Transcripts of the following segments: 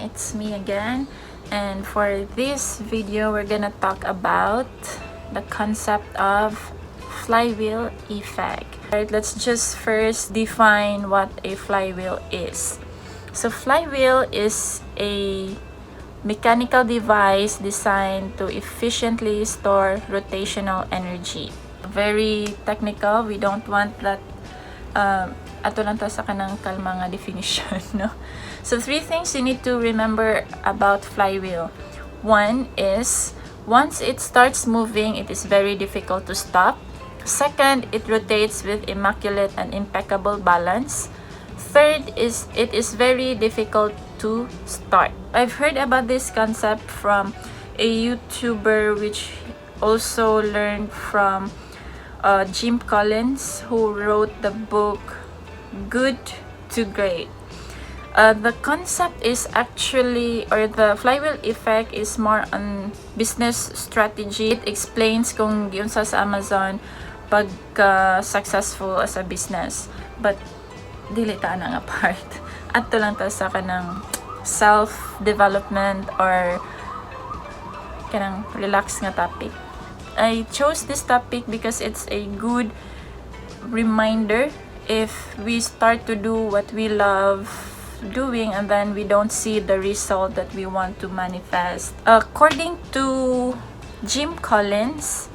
it's me again, and for this video we're gonna talk about the concept of flywheel effect. Alright, let's just first define what a flywheel is. So flywheel is a mechanical device designed to efficiently store rotational energy. Very technical, we don't want that ato lang ta sa kanang kalma nga definition, no? So 3 things you need to remember about flywheel. One is, once it starts moving, it is very difficult to stop. Second, it rotates with immaculate and impeccable balance. Third is, it is very difficult to start. I've heard about this concept from a YouTuber which also learned from Jim Collins, who wrote the book Good to Great. The concept is actually, or the flywheel effect is more on business strategy. It explains kung yun sa Amazon pagka successful as a business. But dili ta na nga part. Ato lang ta sa kanang self-development or kanang relax nga topic. I chose this topic because it's a good reminder if we start to do what we love doing and then we don't see the result that we want to manifest. According to Jim Collins,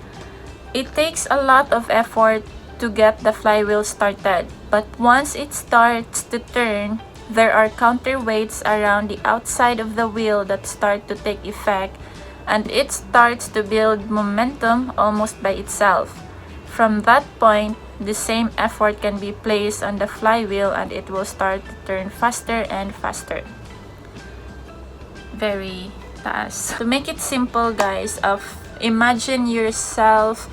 it takes a lot of effort to get the flywheel started, but once it starts to turn, there are counterweights around the outside of the wheel that start to take effect, and it starts to build momentum almost by itself. From that point, the same effort can be placed on the flywheel and it will start to turn faster and faster. Very taas. To make it simple, guys, imagine yourself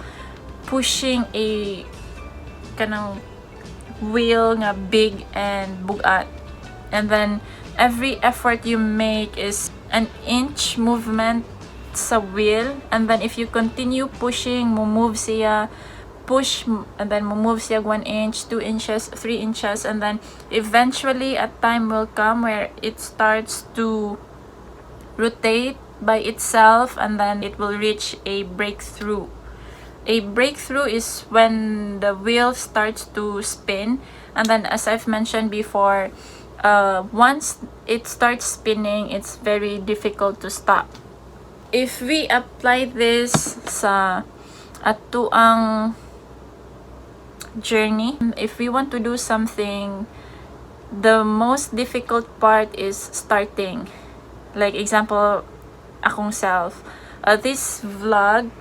pushing a kanang wheel nga big and bugat, and then every effort you make is an inch movement sa wheel, and then if you continue pushing, move siya, push, and then move siya 1 inch, 2 inches, 3 inches, and then eventually a time will come where it starts to rotate by itself, and then it will reach a breakthrough. A breakthrough is when the wheel starts to spin, and then as I've mentioned before, once it starts spinning, it's very difficult to stop. If we apply this sa atuang journey, if we want to do something, the most difficult part is starting. Like example, akong self, this vlog,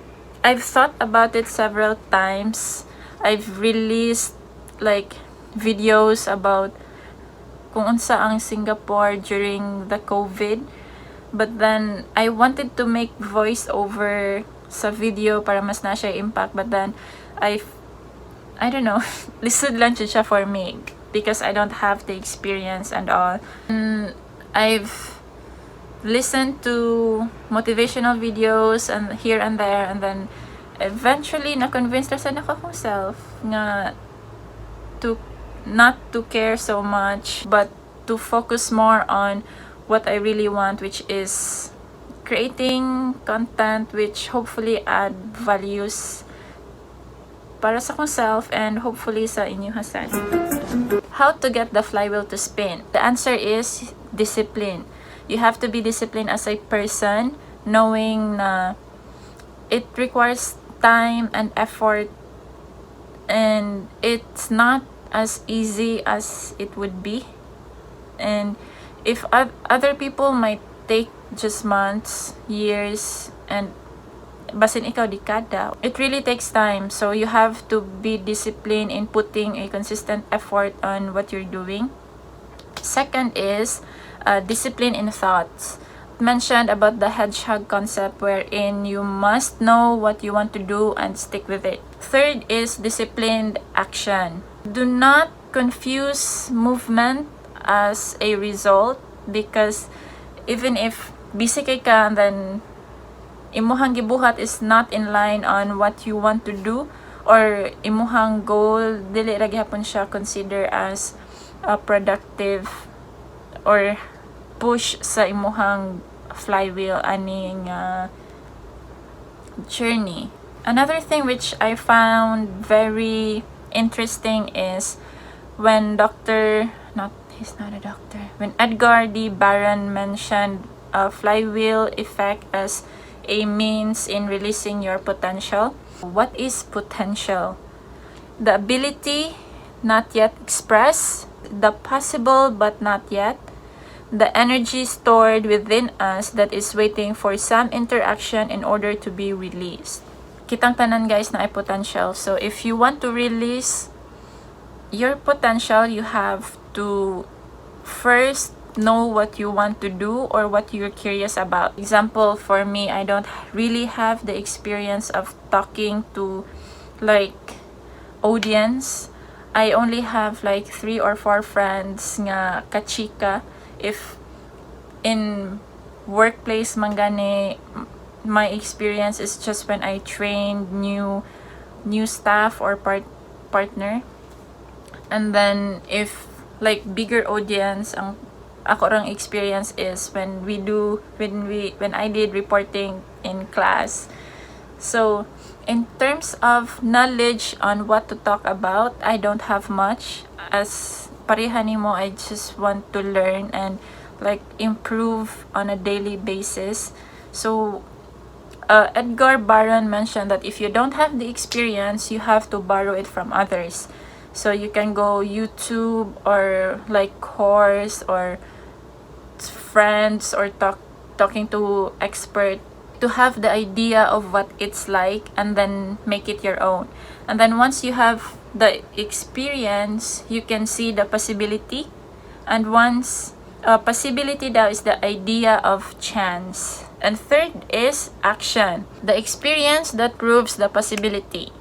I've thought about it several times. I've released like videos about kung unsa ang Singapore during the COVID, but then I wanted to make voiceover sa video para mas na siya impact, but then I don't know, lisod lang siya for me because I don't have the experience and all. And I've listened to motivational videos and here and there, and then eventually na-convince na sa akong self nga to not to care so much, but to focus more on what I really want, which is creating content which hopefully add values para sa akong self and hopefully sa inyo hasan. How to get the flywheel to spin? The answer is discipline. You have to be disciplined as a person, knowing na it requires time and effort, and it's not as easy as it would be. And if other people might take just months, years, and basin ikaw dekada, it really takes time. So you have to be disciplined in putting a consistent effort on what you're doing. Second is discipline in thoughts. Mentioned about the hedgehog concept, wherein you must know what you want to do and stick with it. Third is disciplined action. Do not confuse movement as a result, because even if busy kay ka and then imuhang gibuhat is not in line on what you want to do, or imuhang goal dili ra gihapon siya consider as productive or push sa imuhang flywheel aning journey. Another thing which I found very interesting is when he's not a doctor, when Edgar D. Barron mentioned a flywheel effect as a means in releasing your potential. What is potential? The ability not yet expressed, the possible but not yet, the energy stored within us that is waiting for some interaction in order to be released. Kitang tanan guys na ay potential. So if you want to release your potential, you have to first know what you want to do or what you're curious about. Example, for me, I don't really have the experience of talking to like audience. I only have like 3 or 4 friends nga kachika. If in workplace mangani, my experience is just when I trained new staff or partner. And then if like bigger audience, ang ako rang experience is when I did reporting in class. So in terms of knowledge on what to talk about, I don't have much. As pareha nimo, I just want to learn and like improve on a daily basis. So Edgar Barron mentioned that if you don't have the experience, you have to borrow it from others. So you can go YouTube or like course or friends or talking to expert to have the idea of what it's like and then make it your own. And then once you have the experience, you can see the possibility. And once possibility daw is the idea of chance. And third is action, the experience that proves the possibility.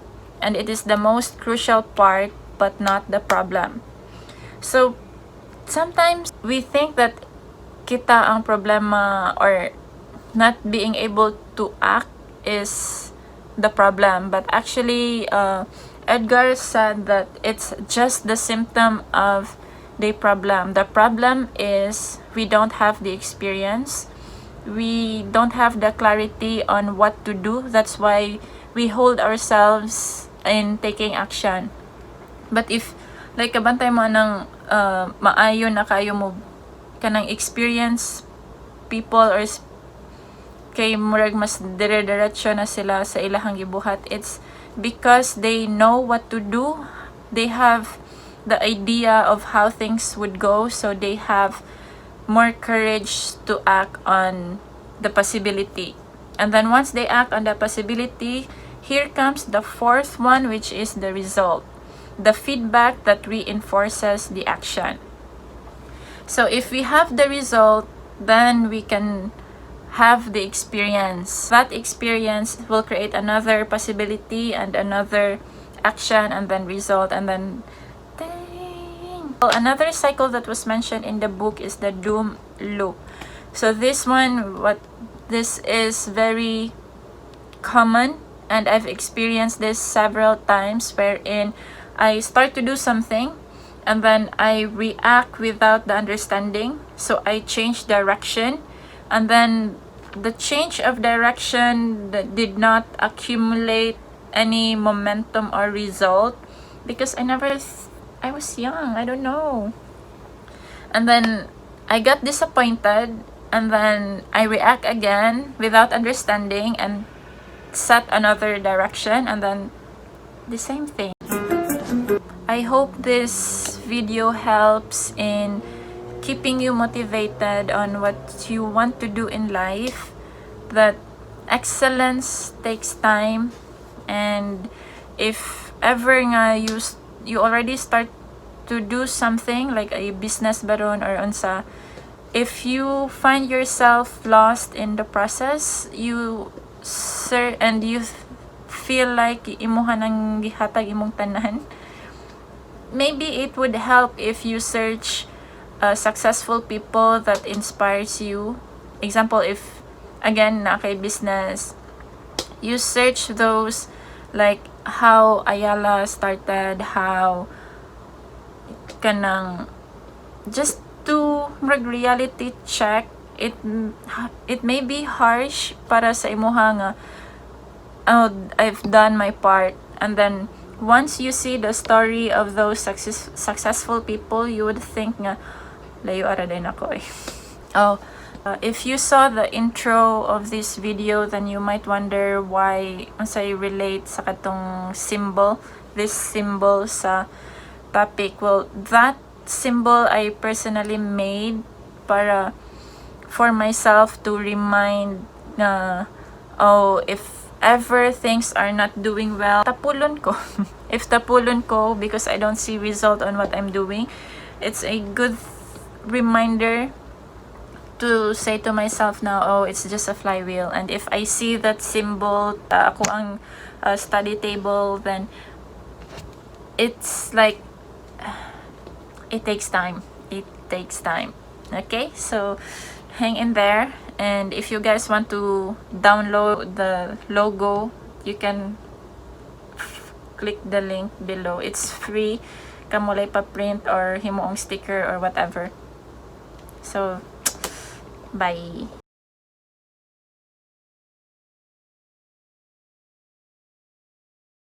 And it is the most crucial part but not the problem. So sometimes we think that kita ang problema or not being able to act is the problem, but actually Edgar said that it's just the symptom of the problem. The problem is we don't have the experience, we don't have the clarity on what to do. That's why we hold ourselves in taking action. But if like kabantay mo ng maayo na kayo mo kanang experience people or kay murag mas dire-diretso na sila sa ilahang gibuhat, it's because they know what to do. They have the idea of how things would go, so they have more courage to act on the possibility. And then once they act on the possibility, here comes the fourth one, which is the result, the feedback that reinforces the action. So if we have the result, then we can have the experience. That experience will create another possibility and another action and then result and then dang. Well, another cycle that was mentioned in the book is the doom loop. So this is very common, and I've experienced this several times, wherein I start to do something and then I react without the understanding. So I change direction, and then the change of direction that did not accumulate any momentum or result because I was young, I don't know. And then I got disappointed, and then I react again without understanding and set another direction, and then the same thing. I hope this video helps in keeping you motivated on what you want to do in life, that excellence takes time, and if ever nga you already start to do something like a business baron or unsa, if you find yourself lost in the process, and you feel like imuha nang gihatag imong tanan, maybe it would help if you search successful people that inspires you. Example, if again na kay business, you search those like how Ayala started, how kanang just to reality check. It may be harsh para sa imuha nga, oh, I've done my part, and then once you see the story of those successful people, you would think nga layo ara din ako eh. Oh, if you saw the intro of this video, then you might wonder why I relate sa katong symbol, this symbol sa topic. Well, that symbol I personally made for myself to remind na, oh, if ever things are not doing well, tapulon ko. If tapulon ko because I don't see result on what I'm doing, it's a good reminder to say to myself now, oh, it's just a flywheel. And if I see that symbol, ako ang study table, then it's like, it takes time. It takes time. Okay, so hang in there. And if you guys want to download the logo, you can click the link below. It's free. Kamulay pa print or himoong sticker or whatever. So, bye.